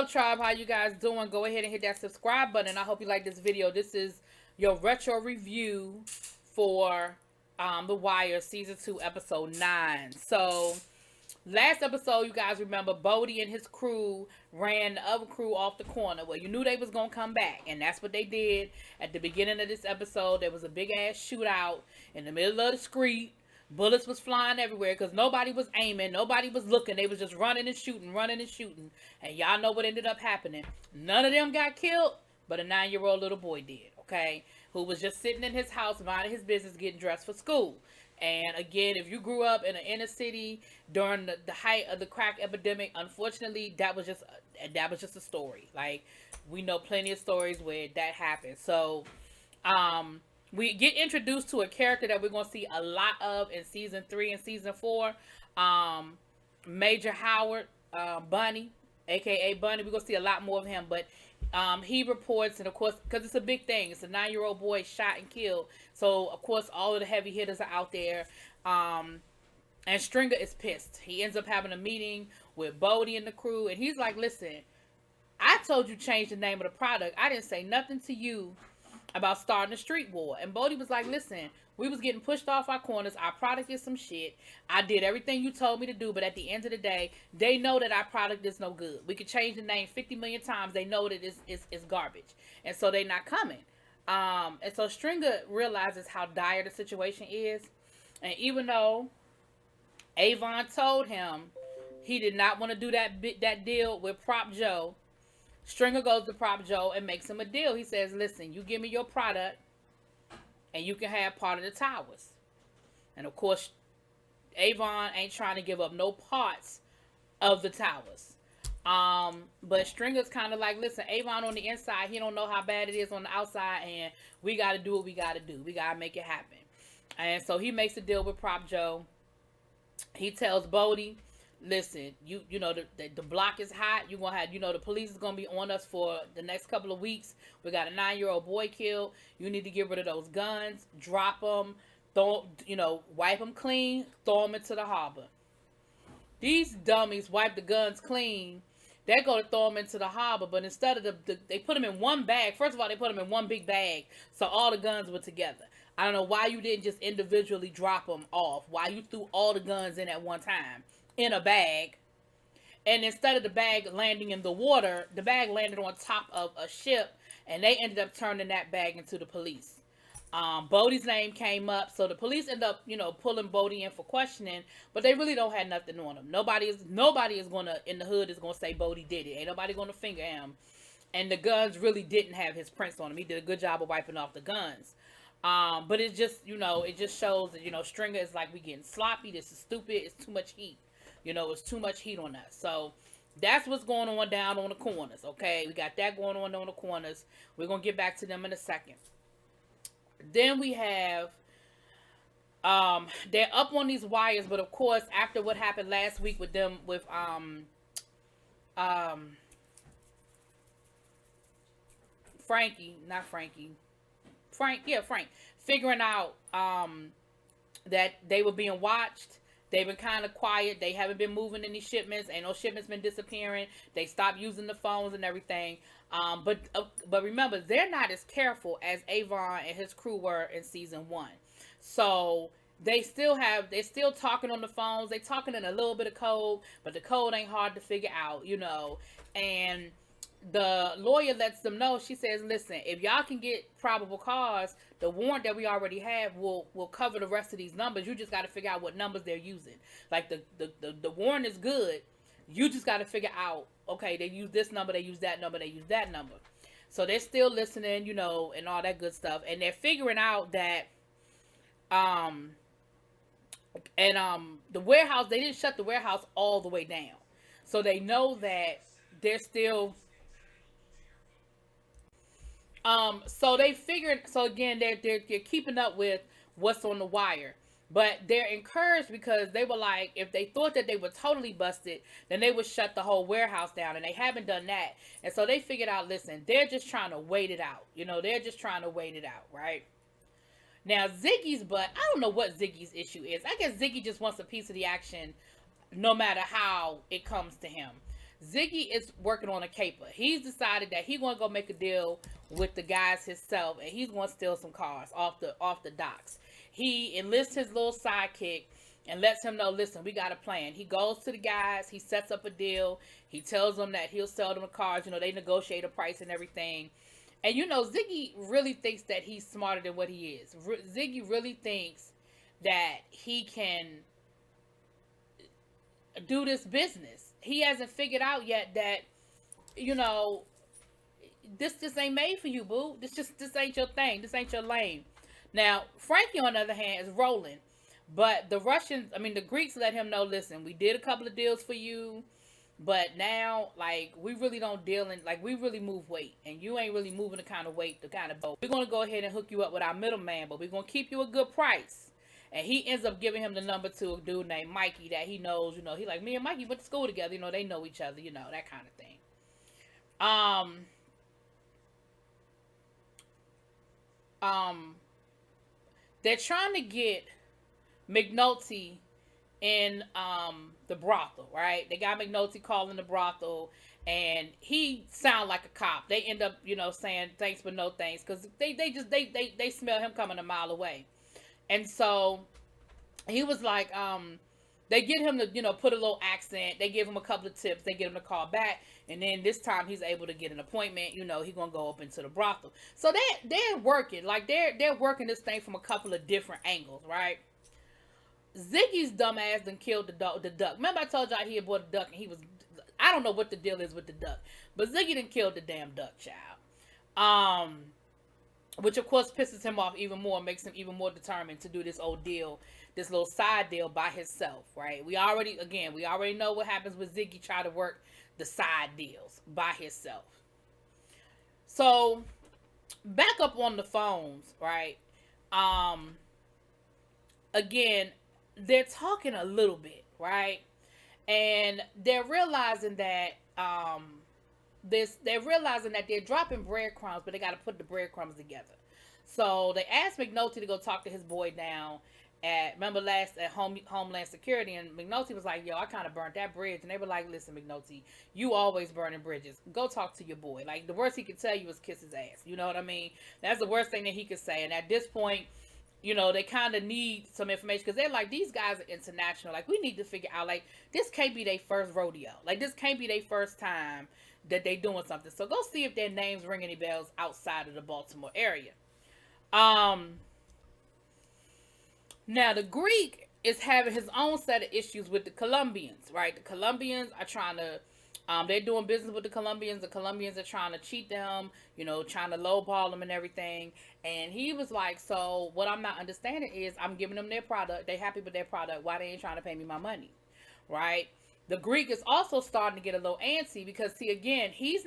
up, tribe? How you guys doing? Go ahead and hit that subscribe button. I hope you like this video. This is your retro review for The Wire season 2 episode 9. So last episode, you guys remember Bodie and his crew ran the other crew off the corner. Well, you knew they was gonna come back, and that's what they did. At the beginning of this episode, there was a big ass shootout in the middle of the street. Bullets was flying everywhere because nobody was aiming, nobody was looking. They was just running and shooting. And y'all know what ended up happening. None of them got killed, but a 9-year-old little boy did, okay? Who was just sitting in his house, minding his business, getting dressed for school. And again, if you grew up in an inner city during the height of the crack epidemic, unfortunately, that was just a story. Like, we know plenty of stories where that happened. So, we get introduced to a character that we're going to see a lot of in season 3 and season 4. Major Howard, Bunny, aka Bunny. We're going to see a lot more of him, but he reports, and of course, because it's a big thing, it's a 9-year-old boy shot and killed. So, of course, all of the heavy hitters are out there. And Stringer is pissed. He ends up having a meeting with Bodie and the crew, and he's like, listen, I told you change the name of the product. I didn't say nothing to you about starting a street war. And Bodie was like, listen, we was getting pushed off our corners. Our product is some shit. I did everything you told me to do, but at the end of the day, they know that our product is no good. We could change the name 50 million times. They know that it's garbage. And so they not coming. And so Stringer realizes how dire the situation is. And even though Avon told him he did not want to do that deal with Prop Joe, Stringer goes to Prop Joe and makes him a deal. He says, listen, you give me your product and you can have part of the towers. And of course, Avon ain't trying to give up no parts of the towers. But Stringer's kind of like, listen, Avon on the inside, he don't know how bad it is on the outside, and we got to do what we got to do. We got to make it happen. And so he makes a deal with Prop Joe. He tells Bodie, listen, you know, the block is hot. You're going to have, the police is going to be on us for the next couple of weeks. We got a 9-year-old boy killed. You need to get rid of those guns, drop them, wipe them clean, throw them into the harbor. These dummies wipe the guns clean. They're going to throw them into the harbor, but instead of they put them in one bag. First of all, they put them in one big bag, so all the guns were together. I don't know why you didn't just individually drop them off. Why you threw all the guns in at one time in a bag, and instead of the bag landing in the water, the bag landed on top of a ship, and they ended up turning that bag into the police. Bodie's name came up, so the police end up, pulling Bodie in for questioning, but they really don't have nothing on him. Nobody is gonna in the hood is gonna say Bodie did it. Ain't nobody gonna finger him, and the guns really didn't have his prints on them. He did a good job of wiping off the guns. But it just, it just shows that, Stringer is like, we getting sloppy. This is stupid. It's too much heat. It's too much heat on us. So that's what's going on down on the corners. Okay, we got that going on the corners. We're gonna get back to them in a second. Then we have they're up on these wires, but of course, after what happened last week with them with Frank, figuring out that they were being watched. They've been kind of quiet. They haven't been moving any shipments. Ain't no shipments been disappearing. They stopped using the phones and everything. But remember, they're not as careful as Avon and his crew were in season 1. So they're still talking on the phones. They talking in a little bit of code, but the code ain't hard to figure out, And the lawyer lets them know. She says, listen, if y'all can get probable cause, the warrant that we already have will cover the rest of these numbers. You just got to figure out what numbers they're using. Like the warrant is good. You just got to figure out, okay, they use this number, they use that number, they use that number. So they're still listening, and all that good stuff. And they're figuring out that the warehouse, they didn't shut the warehouse all the way down. So they know that they're still so they figured, so again, they're keeping up with what's on the wire, but they're encouraged because they were like, if they thought that they were totally busted, then they would shut the whole warehouse down, and they haven't done that. And so they figured out, listen, they're just trying to wait it out. They're just trying to wait it out, right? Now, Ziggy's butt, I don't know what Ziggy's issue is. I guess Ziggy just wants a piece of the action no matter how it comes to him. Ziggy is working on a caper. He's decided that he's gonna go make a deal with the guys himself, and he's gonna steal some cars off the docks. He enlists his little sidekick and lets him know, listen, we got a plan. He goes to the guys, he sets up a deal, he tells them that he'll sell them the cars, they negotiate a price and everything. And Ziggy really thinks that he's smarter than what he is. Ziggy really thinks that he can do this business. He hasn't figured out yet that, this ain't made for you, boo. This ain't your thing. This ain't your lane. Now, Frankie, on the other hand, is rolling. But the Greeks let him know, listen, we did a couple of deals for you, but now, we really don't deal in, we really move weight, and you ain't really moving the kind of weight, the kind of boat. We're going to go ahead and hook you up with our middleman, but we're going to keep you a good price. And he ends up giving him the number to a dude named Mikey that he knows, he like, me and Mikey went to school together, they know each other, that kind of thing. They're trying to get McNulty in the brothel, right? They got McNulty calling the brothel, and he sound like a cop. They end up, saying thanks but no thanks, because they smell him coming a mile away. And so he was like, they get him to, put a little accent. They give him a couple of tips. They get him to call back. And then this time he's able to get an appointment. He's going to go up into the brothel. So they're working. They're working this thing from a couple of different angles, right? Ziggy's dumbass done killed the duck. Remember I told y'all he had bought a duck and I don't know what the deal is with the duck. But Ziggy done killed the damn duck, child. Which of course pisses him off even more, makes him even more determined to do this old deal, this little side deal by himself, right? We already know what happens when Ziggy try to work the side deals by himself. So back up on the phones, right? Again, they're talking a little bit, right? And they're realizing that they're dropping breadcrumbs, but they got to put the breadcrumbs together. So they asked McNulty to go talk to his boy down at Homeland Security, and McNulty was like, yo, I kind of burnt that bridge. And they were like, listen, McNulty, you always burning bridges. Go talk to your boy. The worst he could tell you is kiss his ass. You know what I mean? That's the worst thing that he could say. And at this point, they kind of need some information, because they're like, these guys are international. We need to figure out, this can't be their first rodeo. This can't be their first time that they doing something. So go see if their names ring any bells outside of the Baltimore area. Now the Greek is having his own set of issues with the Colombians, right? The Colombians are trying to, they're doing business with the Colombians. The Colombians are trying to cheat them, trying to lowball them and everything. And he was like, so what I'm not understanding is I'm giving them their product. They happy with their product. Why they ain't trying to pay me my money, right? The Greek is also starting to get a little antsy, because see, again, he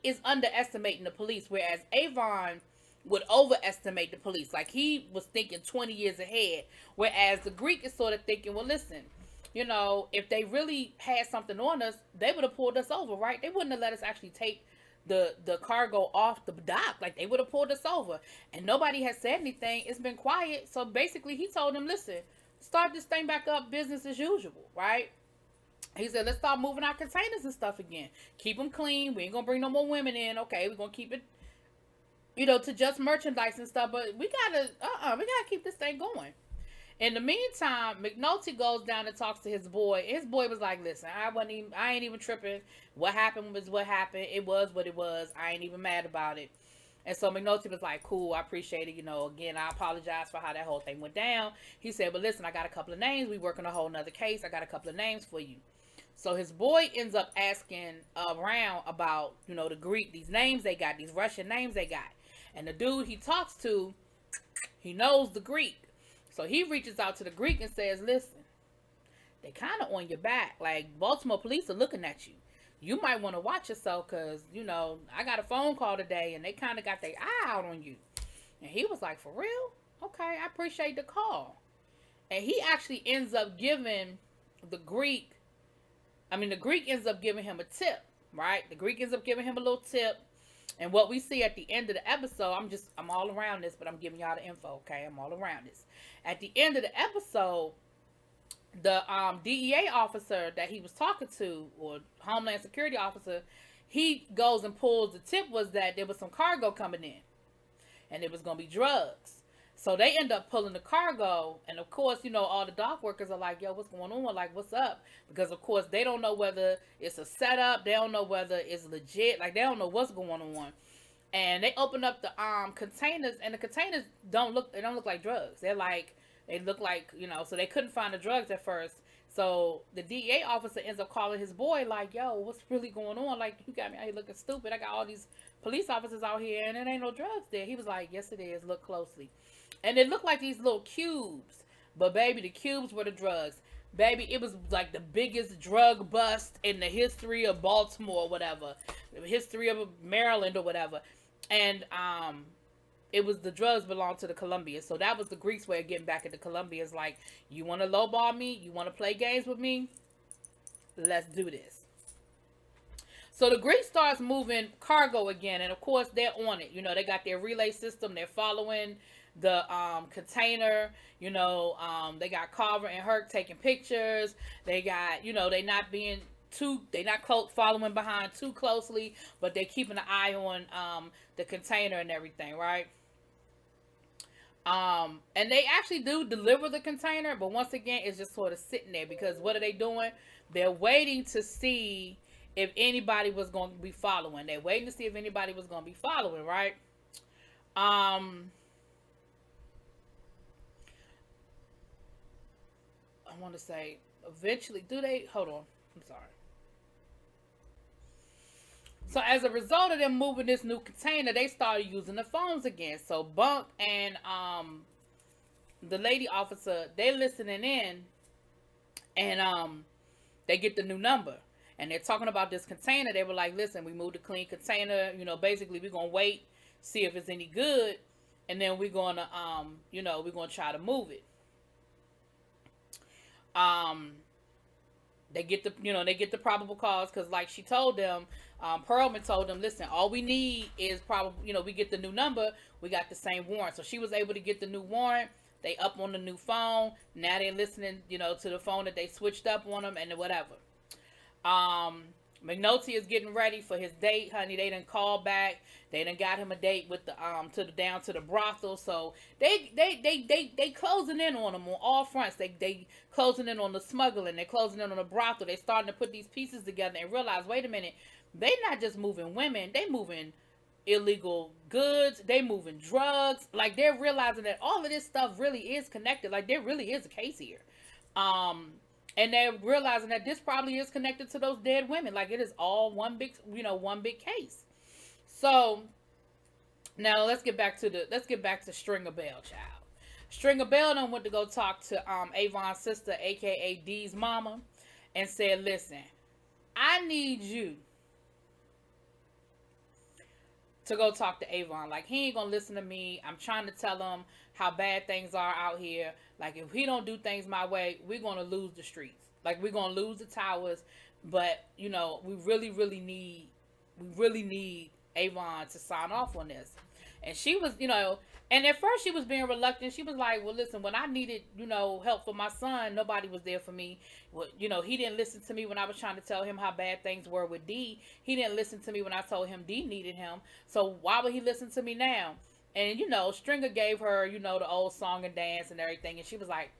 is underestimating the police, whereas Avon would overestimate the police. He was thinking 20 years ahead, whereas the Greek is sort of thinking, well, listen, if they really had something on us, they would have pulled us over, right? They wouldn't have let us actually take the cargo off the dock. They would have pulled us over, and nobody has said anything. It's been quiet. So basically he told them, listen, start this thing back up, business as usual, right? He said, let's start moving our containers and stuff again. Keep them clean. We ain't gonna bring no more women in. Okay, we're gonna keep it, to just merchandise and stuff. But we gotta keep this thing going. In the meantime, McNulty goes down and talks to his boy. His boy was like, listen, I ain't even tripping. What happened was what happened. It was what it was. I ain't even mad about it. And so McNulty was like, cool, I appreciate it. Again, I apologize for how that whole thing went down. He said, but listen, I got a couple of names. We working a whole nother case. I got a couple of names for you. So his boy ends up asking around about, the Greek, these names they got, these Russian names they got. And the dude he talks to, he knows the Greek. So he reaches out to the Greek and says, listen, they kind of on your back. Baltimore police are looking at you. You might want to watch yourself, because, I got a phone call today and they kind of got their eye out on you. And he was like, for real? Okay, I appreciate the call. And he actually ends up giving the Greek ends up giving him a tip, right? The Greek ends up giving him a little tip. And what we see at the end of the episode, I'm all around this, but I'm giving y'all the info, okay? I'm all around this. At the end of the episode, the DEA officer that he was talking to, or Homeland Security officer, he goes and pulls the tip was that there was some cargo coming in, and it was gonna be drugs. So they end up pulling the cargo, and of course, all the dock workers are like, "Yo, what's going on? Like, what's up?" Because of course they don't know whether it's a setup, they don't know whether it's legit, like they don't know what's going on. And they open up the containers, and the containers don't look like drugs. They look like, so they couldn't find the drugs at first. So the DEA officer ends up calling his boy like, "Yo, what's really going on? Like, you got me out here looking stupid. I got all these police officers out here and there ain't no drugs there." He was like, "Yes it is, look closely." And it looked like these little cubes, but baby, the cubes were the drugs. Baby, it was like the biggest drug bust in the history of Baltimore or whatever, the history of Maryland or whatever. And it was the drugs belonged to the Colombians. So that was the Greeks' way of getting back at the Colombians. Like, you want to lowball me? You want to play games with me? Let's do this. So the Greeks starts moving cargo again. And of course, they're on it. They got their relay system. They're following the container. They got Carver and Herc taking pictures. They got, they not being following behind too closely, but they're keeping an eye on the container and everything, right? And they actually do deliver the container, but once again, it's just sort of sitting there because what are they doing? They're waiting to see if anybody was going to be following. They're waiting to see if anybody was going to be following, right? I want to say, eventually, hold on, I'm sorry. So as a result of them moving this new container, they started using the phones again. So Bunk and the lady officer, they're listening in, and they get the new number. And they're talking about this container. They were like, "Listen, we moved a clean container. Basically we're gonna wait, see if it's any good, and then we're gonna we're gonna try to move it." They get the probable cause because, like she told them, Perlman told them, "Listen, all we need is probably, we get the new number, we got the same warrant." So she was able to get the new warrant. They up on the new phone. Now they're listening, to the phone that they switched up on them and whatever. McNulty is getting ready for his date, honey. They done called back. They done got him a date with the down to the brothel. So they closing in on him on all fronts. They closing in on the smuggling. They closing in on the brothel. They starting to put these pieces together and realize, wait a minute, they not just moving women. They moving illegal goods. They moving drugs. Like, they're realizing that all of this stuff really is connected. Like, there really is a case here. And they're realizing that this probably is connected to those dead women. Like, it is all one big case. So now let's get back to Stringer Bell, child. Stringer Bell done went to go talk to Avon's sister, aka Dee's mama, and said, "Listen, I need you to go talk to Avon. Like, he ain't gonna listen to me. I'm trying to tell him how bad things are out here. Like, if he don't do things my way, we're gonna lose the streets. Like, we're gonna lose the towers. But, we really need Avon to sign off on this." And she was, and at first she was being reluctant. She was like, "Well, listen, when I needed, help for my son, nobody was there for me. Well, he didn't listen to me when I was trying to tell him how bad things were with D. He didn't listen to me when I told him D needed him. So why would he listen to me now?" And, Stringer gave her, the old song and dance and everything. And she was like,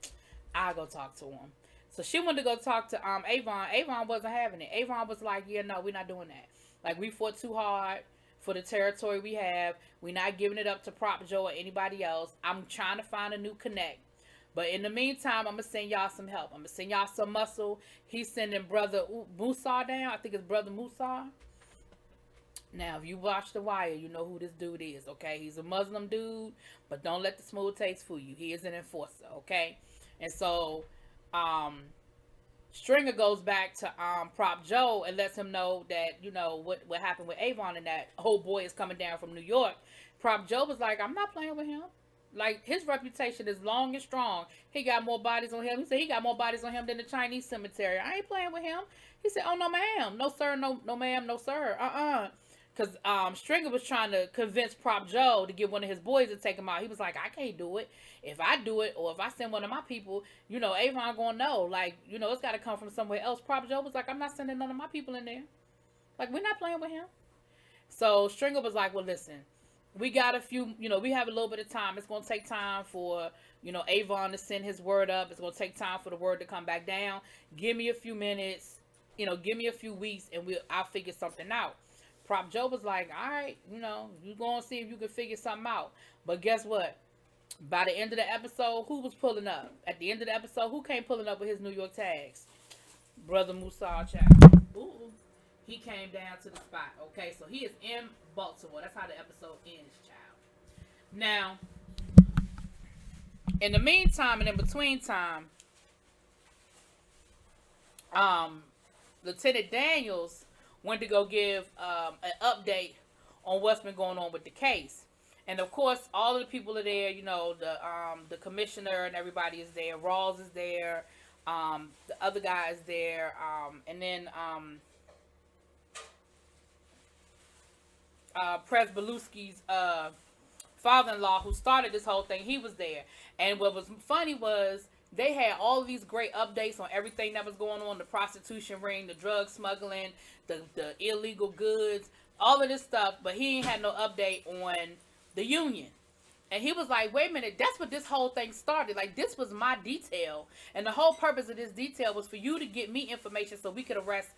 "I'll go talk to him." So she went to go talk to Avon. Avon wasn't having it. Avon was like, "Yeah, no, we're not doing that. Like, we fought too hard for the territory we have. We're not giving it up to Prop Joe or anybody else. I'm trying to find a new connect. But in the meantime, I'm going to send y'all some help. I'm going to send y'all some muscle." He's sending brother Musa down. I think it's brother Musa. Now, if you watch The Wire, you know who this dude is, okay? He's a Muslim dude, but don't let the smooth taste fool you. He is an enforcer, okay? And so, Stringer goes back to Prop Joe and lets him know that, what happened with Avon and that old boy is coming down from New York. Prop Joe was like, "I'm not playing with him. Like, his reputation is long and strong. He got more bodies on him." He said he got more bodies on him than the Chinese cemetery. "I ain't playing with him." He said, "Oh, no, ma'am. No, sir. No, ma'am. No, sir. Because Stringer was trying to convince Prop Joe to get one of his boys to take him out. He was like, I can't do it. If I do it, or if I send one of my people, Avon gonna know. Like, it's got to come from somewhere else. Prop Joe was like, I'm not sending none of my people in there. Like, we're not playing with him. So Stringer was like, well, listen, we got a few, we have a little bit of time. It's going to take time for, Avon to send his word up. It's going to take time for the word to come back down. Give me a few minutes, give me a few weeks, and I'll figure something out. Prop Joe was like, all right, you going to see if you can figure something out. But guess what? By the end of the episode, who was pulling up? At the end of the episode, who came pulling up with his New York tags? Brother Musa Child. Ooh. He came down to the spot. Okay, so he is in Baltimore. That's how the episode ends, child. Now, in the meantime and in between time, Lieutenant Daniels went to go give an update on what's been going on with the case. And of course, all of the people are there. The commissioner and everybody is there. Rawls is there. The other guy is there. And then Pres Belusky's father-in-law, who started this whole thing, he was there. And what was funny was they had all of these great updates on everything that was going on, the prostitution ring, the drug smuggling, the illegal goods, all of this stuff, but he ain't had no update on the union. And he was like, wait a minute, that's what this whole thing started. Like, this was my detail. And the whole purpose of this detail was for you to get me information so we could arrest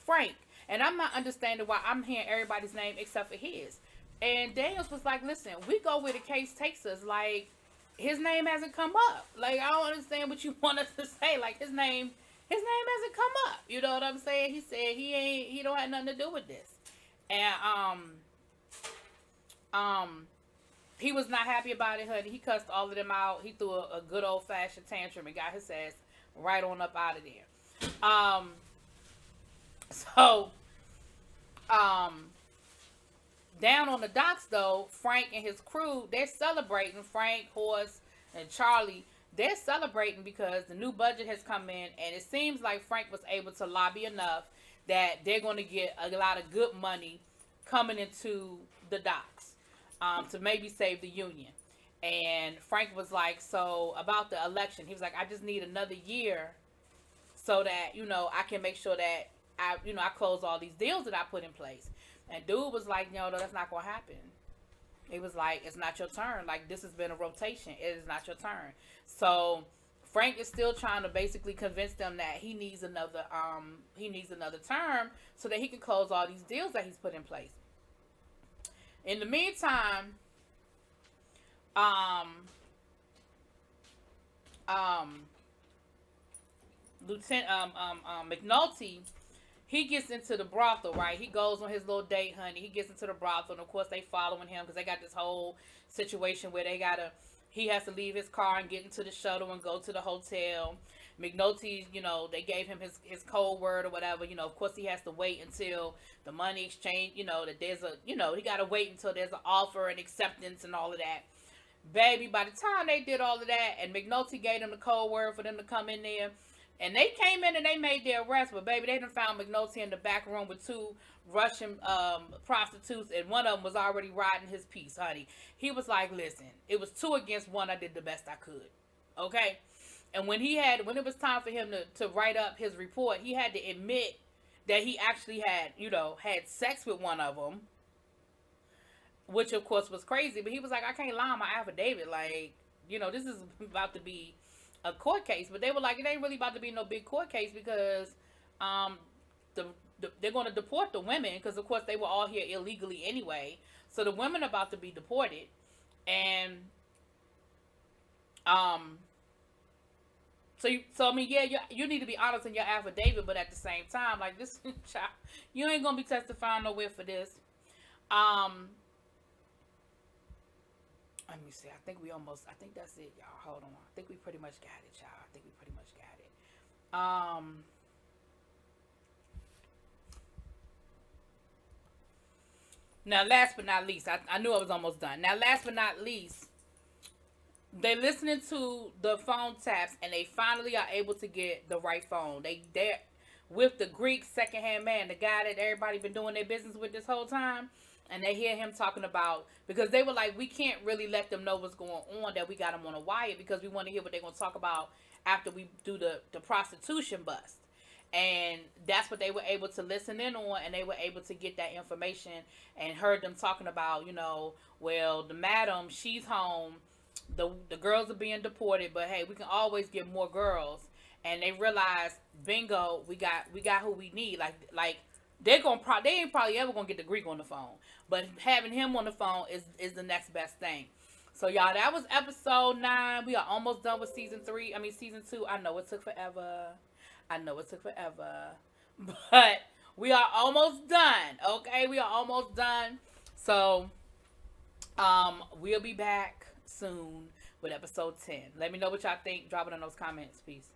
Frank. And I'm not understanding why I'm hearing everybody's name except for his. And Daniels was like, listen, we go where the case takes us. Like, his name hasn't come up. Like, I don't understand what you want us to say. Like, his name hasn't come up. You know what I'm saying? He said he don't have nothing to do with this. And he was not happy about it, honey. He cussed all of them out. He threw a good old fashioned tantrum and got his ass right on up out of there. So, down on the docks though, Frank and his crew, they're celebrating. Frank, Horace, and Charlie, they're celebrating because the new budget has come in, and it seems like Frank was able to lobby enough that they're going to get a lot of good money coming into the docks, to maybe save the union. And Frank was like, so about the election, he was like, I just need another year so that, I can make sure that I close all these deals that I put in place. And dude was like, no, that's not going to happen. He was like, it's not your turn. Like, this has been a rotation. It is not your turn. So Frank is still trying to basically convince them that he needs another term so that he can close all these deals that he's put in place. In the meantime, Lieutenant McNulty, he gets into the brothel, right? He goes on his little date, honey. He gets into the brothel, and of course they following him because they got this whole situation where he has to leave his car and get into the shuttle and go to the hotel. McNulty, they gave him his code word or whatever. Of course he has to wait until the money exchange, that there's he got to wait until there's an offer and acceptance and all of that. Baby, by the time they did all of that and McNulty gave them the code word for them to come in there, and they came in and they made their arrest, but baby, they done found McNulty in the back room with two Russian prostitutes, and one of them was already riding his piece, honey. He was like, listen, it was 2 against 1. I did the best I could. Okay? And when it was time for him to write up his report, he had to admit that he actually had sex with one of them, which of course was crazy, but he was like, I can't lie on my affidavit. Like, this is about to be a court case. But they were like, it ain't really about to be no big court case because they're going to deport the women because of course they were all here illegally anyway. So the women are about to be deported. And so I mean, yeah, you need to be honest in your affidavit, but at the same time, like, this child, you ain't gonna be testifying nowhere for this. Let me see. I think that's it, y'all. Hold on. I think we pretty much got it, y'all. I think we pretty much got it. Now, last but not least, I knew I was almost done. Now, last but not least, they listening to the phone taps, and they finally are able to get the right phone. with the Greek secondhand man, the guy that everybody been doing their business with this whole time. And they hear him talking about, because they were like, we can't really let them know what's going on, that we got them on a wire, because we want to hear what they're going to talk about after we do the prostitution bust. And that's what they were able to listen in on, and they were able to get that information and heard them talking about, well, the madam, she's home, the girls are being deported, but hey, we can always get more girls. And they realized, bingo, we got who we need. Like they ain't probably ever gonna get the Greek on the phone, but having him on the phone is the next best thing. So y'all, that was episode 9. We are almost done with season 2. I know it took forever. But we are almost done. Okay, we are almost done. So we'll be back soon with episode 10. Let me know what y'all think. Drop it in those comments. Peace.